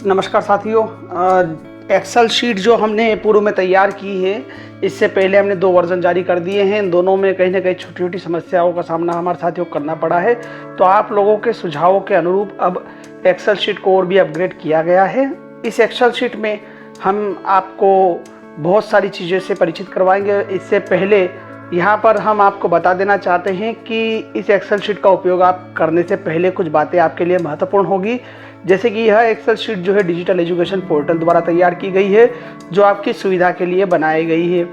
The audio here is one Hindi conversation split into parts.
नमस्कार साथियों। एक्सेल शीट जो हमने पूर्व में तैयार की है, इससे पहले हमने 2 वर्जन जारी कर दिए हैं। इन दोनों में कहीं ना कहीं छोटी छोटी समस्याओं का सामना हमारे साथियों को करना पड़ा है। तो आप लोगों के सुझावों के अनुरूप अब एक्सेल शीट को और भी अपग्रेड किया गया है। इस एक्सेल शीट में हम आपको बहुत सारी चीज़ों से परिचित करवाएंगे। इससे पहले यहाँ पर हम आपको बता देना चाहते हैं कि इस एक्सेल शीट का उपयोग आप करने से पहले कुछ बातें आपके लिए महत्वपूर्ण होगी। जैसे कि यह एक्सेल शीट जो है डिजिटल एजुकेशन पोर्टल द्वारा तैयार की गई है, जो आपकी सुविधा के लिए बनाई गई है।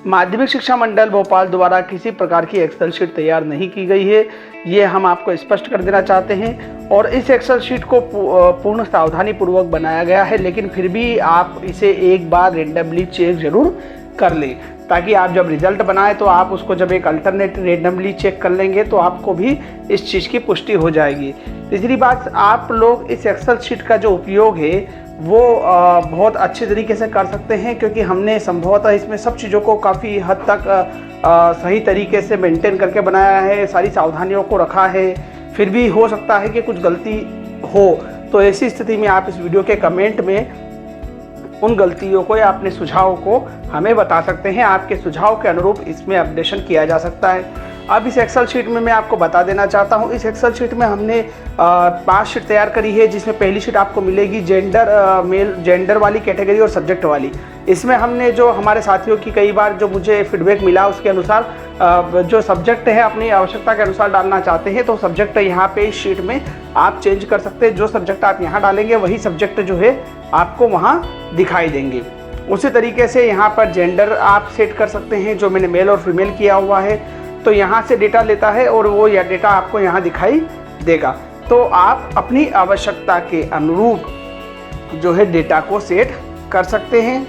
माध्यमिक शिक्षा मंडल भोपाल द्वारा किसी प्रकार की एक्सेल शीट तैयार नहीं की गई है, ये हम आपको स्पष्ट कर देना चाहते हैं। और इस एक्सेल शीट को पूर्ण सावधानी पूर्वक बनाया गया है, लेकिन फिर भी आप इसे एक बार रेंडमली चेक जरूर कर लें, ताकि आप जब रिजल्ट बनाएं तो आप उसको जब एक अल्टरनेट रेंडमली चेक कर लेंगे तो आपको भी इस चीज़ की पुष्टि हो जाएगी। तीसरी बात, आप लोग इस एक्सेल शीट का जो उपयोग है वो बहुत अच्छे तरीके से कर सकते हैं, क्योंकि हमने संभवतः इसमें सब चीज़ों को काफ़ी हद तक सही तरीके से मेंटेन करके बनाया है, सारी सावधानियों को रखा है। फिर भी हो सकता है कि कुछ गलती हो, तो ऐसी स्थिति में आप इस वीडियो के कमेंट में उन गलतियों को या अपने सुझाव को हमें बता सकते हैं। आपके सुझाव के अनुरूप इसमें अपडेशन किया जा सकता है। अब इस एक्सेल शीट में मैं आपको बता देना चाहता हूं, इस एक्सेल शीट में हमने 5 शीट तैयार करी है, जिसमें पहली शीट आपको मिलेगी जेंडर वाली कैटेगरी और सब्जेक्ट वाली। इसमें हमने जो हमारे साथियों की कई बार जो मुझे फीडबैक मिला, उसके अनुसार जो सब्जेक्ट है अपनी आवश्यकता के अनुसार डालना चाहते हैं, तो सब्जेक्ट यहाँ पे इस शीट में आप चेंज कर सकते हैं। जो सब्जेक्ट आप यहाँ डालेंगे वही सब्जेक्ट जो है आपको वहाँ दिखाई देंगे। उसी तरीके से यहाँ पर जेंडर आप सेट कर सकते हैं, जो मैंने मेल और फीमेल किया हुआ है, तो यहाँ से डेटा लेता है और वो यह डेटा आपको यहाँ दिखाई देगा। तो आप अपनी आवश्यकता के अनुरूप जो है डेटा को सेट कर सकते हैं।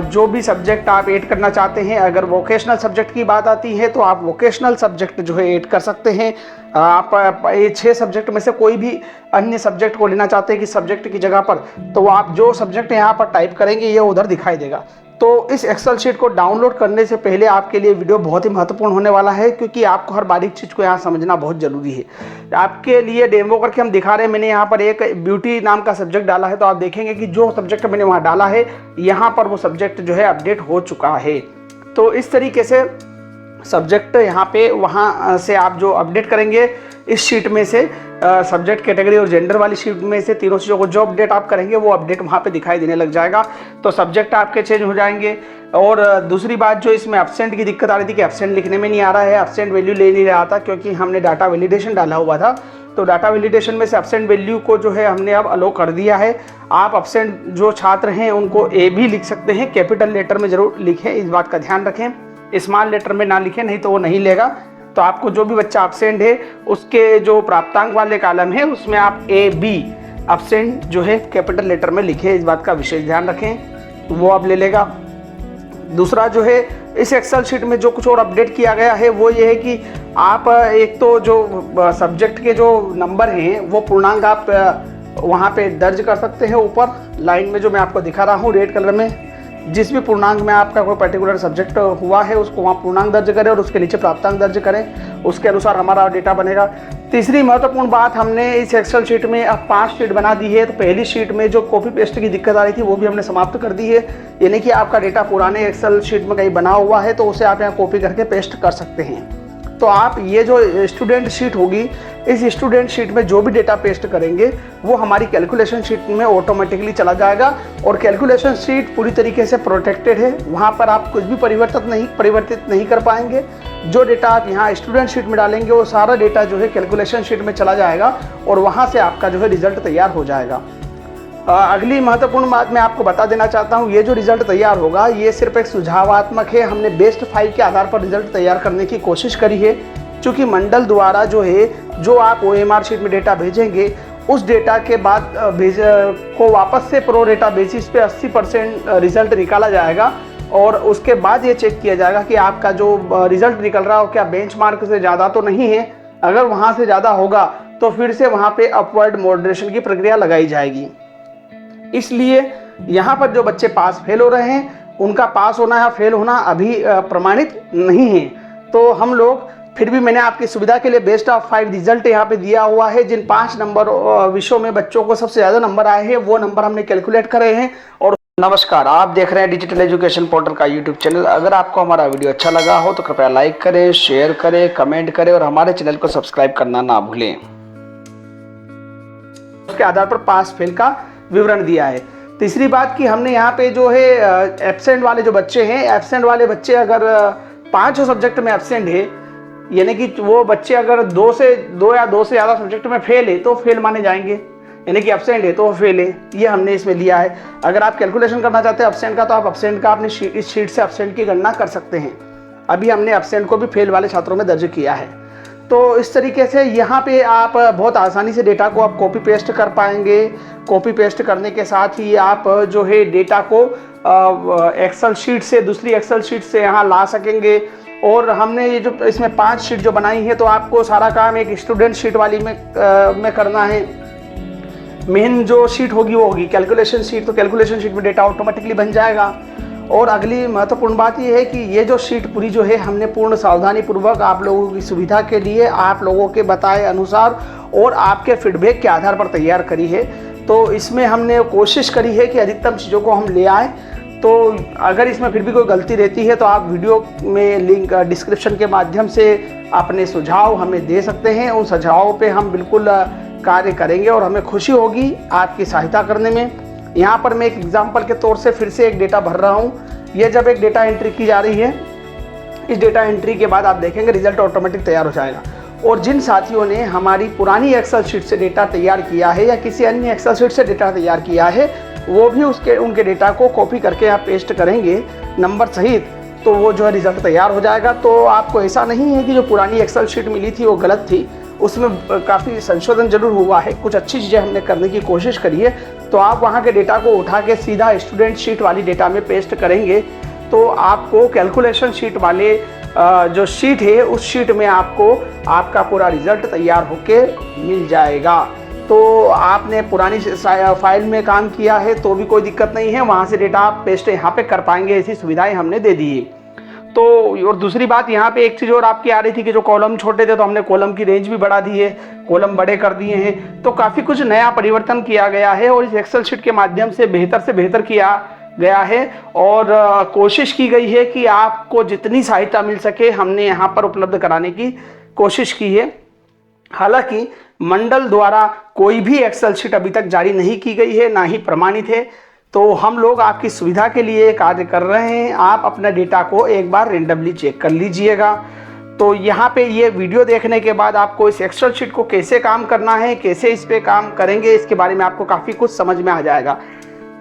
जो भी सब्जेक्ट आप ऐड करना चाहते हैं, अगर वोकेशनल सब्जेक्ट की बात आती है तो आप वोकेशनल सब्जेक्ट जो है ऐड कर सकते हैं। आप ये 6 सब्जेक्ट में से कोई भी अन्य सब्जेक्ट को लेना चाहते हैं कि सब्जेक्ट की जगह पर, तो आप जो सब्जेक्ट यहाँ पर टाइप करेंगे ये उधर दिखाई देगा। तो इस एक्सेल शीट को डाउनलोड करने से पहले आपके लिए वीडियो बहुत ही महत्वपूर्ण होने वाला है, क्योंकि आपको हर बारीक चीज़ को यहाँ समझना बहुत ज़रूरी है। आपके लिए डेमो करके हम दिखा रहे हैं। मैंने यहाँ पर एक ब्यूटी नाम का सब्जेक्ट डाला है, तो आप देखेंगे कि जो सब्जेक्ट मैंने वहाँ डाला है, यहाँ पर वो सब्जेक्ट जो है अपडेट हो चुका है। तो इस तरीके से सब्जेक्ट यहाँ पे वहाँ से आप जो अपडेट करेंगे इस शीट में से, सब्जेक्ट कैटेगरी और जेंडर वाली शीट में से, तीनों चीज़ों को जो अपडेट आप करेंगे वो अपडेट वहाँ पे दिखाई देने लग जाएगा। तो सब्जेक्ट आपके चेंज हो जाएंगे। और दूसरी बात, जो इसमें एब्सेंट की दिक्कत आ रही थी कि एब्सेंट लिखने में नहीं आ रहा है, एब्सेंट वैल्यू ले नहीं रहा था, क्योंकि हमने डाटा वैलिडेशन डाला हुआ था। तो डाटा वैलिडेशन में से एब्सेंट वैल्यू को जो है हमने अब अलो कर दिया है। आप एब्सेंट जो छात्र हैं उनको ए भी लिख सकते हैं, कैपिटल लेटर में जरूर लिखें, इस बात का ध्यान रखें। स्मॉल लेटर में ना लिखें, नहीं तो वो नहीं लेगा। तो आपको जो भी बच्चा एब्सेंट है उसके जो प्राप्तांक वाले कॉलम है उसमें आप ए बी एब्सेंट जो है कैपिटल लेटर में लिखें, इस बात का विशेष ध्यान रखें, वो आप ले लेगा। दूसरा जो है, इस एक्सेल शीट में जो कुछ और अपडेट किया गया है वो ये है कि आप एक तो जो सब्जेक्ट के जो नंबर हैं वो पूर्णांक आप वहाँ पे दर्ज कर सकते हैं। ऊपर लाइन में जो मैं आपको दिखा रहा हूँ रेड कलर में, जिस भी पूर्णांक में आपका कोई पर्टिकुलर सब्जेक्ट हुआ है उसको वहाँ पूर्णांक दर्ज करें और उसके नीचे प्राप्तांक दर्ज करें, उसके अनुसार हमारा डेटा बनेगा। तीसरी महत्वपूर्ण बात, हमने इस एक्सेल शीट में अब 5 शीट बना दी है। तो पहली शीट में जो कॉपी पेस्ट की दिक्कत आ रही थी वो भी हमने समाप्त कर दी है। यानी कि आपका डेटा पुराने एक्सेल शीट में कहीं बना हुआ है तो उसे आप यहाँ कॉपी करके पेस्ट कर सकते हैं। तो आप ये जो स्टूडेंट शीट होगी, इस स्टूडेंट शीट में जो भी डेटा पेस्ट करेंगे वो हमारी कैलकुलेशन शीट में ऑटोमेटिकली चला जाएगा। और कैलकुलेशन शीट पूरी तरीके से प्रोटेक्टेड है, वहाँ पर आप कुछ भी परिवर्तित नहीं कर पाएंगे। जो डेटा आप यहाँ स्टूडेंट शीट में डालेंगे वो सारा डेटा जो है कैलकुलेशन शीट में चला जाएगा और वहाँ से आपका जो है रिजल्ट तैयार हो जाएगा। अगली महत्वपूर्ण बात मैं आपको बता देना चाहता हूँ, ये जो रिजल्ट तैयार होगा ये सिर्फ एक सुझावात्मक है। हमने बेस्ट 5 के आधार पर रिजल्ट तैयार करने की कोशिश करी है, क्योंकि मंडल द्वारा जो है जो आप OMR शीट में डेटा भेजेंगे उस डेटा के बाद को वापस से प्रो डेटा बेसिस पे 80% रिजल्ट निकाला जाएगा। और उसके बाद ये चेक किया जाएगा कि आपका जो रिजल्ट निकल रहा हो क्या बेंचमार्क से ज़्यादा तो नहीं है। अगर वहाँ से ज़्यादा होगा तो फिर से वहाँ पे अपवर्ड मॉडरेशन की प्रक्रिया लगाई जाएगी। इसलिए यहाँ पर जो बच्चे पास फेल हो रहे हैं उनका पास होना या फेल होना अभी प्रमाणित नहीं है। तो हम लोग फिर भी मैंने आपकी सुविधा के लिए बेस्ट ऑफ 5 रिजल्ट यहाँ पे दिया हुआ है। जिन 5 नंबर विषयों में बच्चों को सबसे ज़्यादा नंबर आए हैं वो नंबर हमने कैलकुलेट करे हैं। और नमस्कार, आप देख रहे हैं डिजिटल एजुकेशन पोर्टल का यूट्यूब चैनल। अगर आपको हमारा वीडियो अच्छा लगा हो तो कृपया लाइक करें, शेयर करें, कमेंट करें और हमारे चैनल को सब्सक्राइब करना ना भूलें। उसके आधार पर पास फेल का विवरण दिया है। तीसरी बात कि हमने यहाँ पे जो है एब्सेंट वाले जो बच्चे हैं, एब्सेंट वाले बच्चे अगर 5 सब्जेक्ट में एब्सेंट है, यानी कि वो बच्चे अगर 2 या 2 से ज़्यादा सब्जेक्ट में फेल है तो फेल माने जाएंगे, यानी कि एब्सेंट है तो फेल है। ये हमने इसमें लिया है। अगर आप कैलकुलेशन करना चाहते हैं एब्सेंट का तो आप एब्सेंट का अपनी इस शीट से एब्सेंट की गणना कर सकते हैं। अभी हमने एब्सेंट को भी फेल वाले छात्रों में दर्ज किया है। तो इस तरीके से यहाँ पे आप बहुत आसानी से डेटा को आप कॉपी पेस्ट कर पाएंगे। कॉपी पेस्ट करने के साथ ही आप जो है डेटा को एक्सेल शीट से दूसरी एक्सेल शीट से यहाँ ला सकेंगे। और हमने ये जो इसमें 5 शीट जो बनाई है तो आपको सारा काम एक स्टूडेंट शीट वाली में करना है। मेन जो शीट होगी वो होगी कैलकुलेशन शीट, तो कैलकुलेशन शीट में डेटा ऑटोमेटिकली बन जाएगा। और अगली महत्वपूर्ण बात ये है कि ये जो शीट पूरी जो है हमने पूर्ण सावधानी पूर्वक आप लोगों की सुविधा के लिए आप लोगों के बताए अनुसार और आपके फीडबैक के आधार पर तैयार करी है। तो इसमें हमने कोशिश करी है कि अधिकतम चीज़ों को हम ले आएँ। तो अगर इसमें फिर भी कोई गलती रहती है तो आप वीडियो में लिंक डिस्क्रिप्शन के माध्यम से अपने सुझाव हमें दे सकते हैं। उन सुझावों पे हम बिल्कुल कार्य करेंगे और हमें खुशी होगी आपकी सहायता करने में। यहाँ पर मैं एक एग्जांपल के तौर से फिर से एक डेटा भर रहा हूँ। ये जब एक डेटा एंट्री की जा रही है, इस डेटा एंट्री के बाद आप देखेंगे रिजल्ट ऑटोमेटिक तैयार हो जाएगा। और जिन साथियों ने हमारी पुरानी एक्सेल शीट से डेटा तैयार किया है या किसी अन्य एक्सेल शीट से डेटा तैयार किया है, वो भी उनके डेटा को कॉपी करके आप पेस्ट करेंगे नंबर सहित, तो वो जो है रिजल्ट तैयार हो जाएगा। तो आपको ऐसा नहीं है कि जो पुरानी एक्सेल शीट मिली थी वो गलत थी, उसमें काफ़ी संशोधन जरूर हुआ है, कुछ अच्छी चीज़ें हमने करने की कोशिश करी है। तो आप वहाँ के डेटा को उठा के सीधा स्टूडेंट शीट वाली डेटा में पेस्ट करेंगे तो आपको कैलकुलेशन शीट वाले जो शीट है उस शीट में आपको आपका पूरा रिजल्ट तैयार होके मिल जाएगा। तो आपने पुरानी फाइल में काम किया है तो भी कोई दिक्कत नहीं है, वहाँ से डेटा आप पेस्ट यहाँ पे कर पाएंगे। ऐसी सुविधाएं हमने दे दी है। तो और दूसरी बात यहाँ पे एक चीज़ और आपकी आ रही थी कि जो कॉलम छोटे थे तो हमने कॉलम की रेंज भी बढ़ा दी है, कॉलम बड़े कर दिए हैं। तो काफ़ी कुछ नया परिवर्तन किया गया है और इस एक्सेल शीट के माध्यम से बेहतर किया गया है। और कोशिश की गई है कि आपको जितनी सहायता मिल सके हमने यहाँ पर उपलब्ध कराने की कोशिश की है। हालांकि मंडल द्वारा कोई भी एक्सेल शीट अभी तक जारी नहीं की गई है, ना ही प्रमाणित है। तो हम लोग आपकी सुविधा के लिए कार्य कर रहे हैं। आप अपना डेटा को एक बार रेंडमली चेक कर लीजिएगा। तो यहाँ पे ये वीडियो देखने के बाद आपको इस एक्सेल शीट को कैसे काम करना है, कैसे इस पे काम करेंगे, इसके बारे में आपको काफ़ी कुछ समझ में आ जाएगा।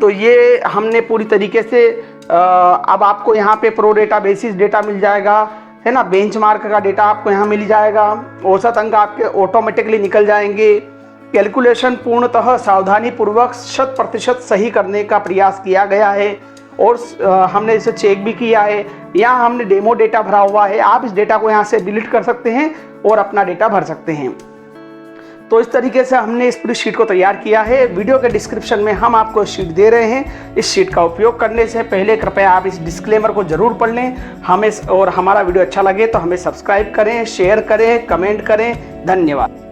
तो ये हमने पूरी तरीके से अब आपको यहाँ पे प्रो डेटा बेसिस डेटा मिल जाएगा, है ना। बेंचमार्क का डेटा आपको यहाँ मिल जाएगा। औसत अंक आपके ऑटोमेटिकली निकल जाएंगे। कैलकुलेशन पूर्णतः सावधानी पूर्वक 100% सही करने का प्रयास किया गया है और हमने इसे चेक भी किया है। यहाँ हमने डेमो डेटा भरा हुआ है, आप इस डेटा को यहाँ से डिलीट कर सकते हैं और अपना डेटा भर सकते हैं। तो इस तरीके से हमने इस पूरी शीट को तैयार किया है। वीडियो के डिस्क्रिप्शन में हम आपको शीट दे रहे हैं। इस शीट का उपयोग करने से पहले कृपया आप इस डिस्क्लेमर को जरूर पढ़ लें। हमें और हमारा वीडियो अच्छा लगे तो हमें सब्सक्राइब करें, शेयर करें, कमेंट करें। धन्यवाद।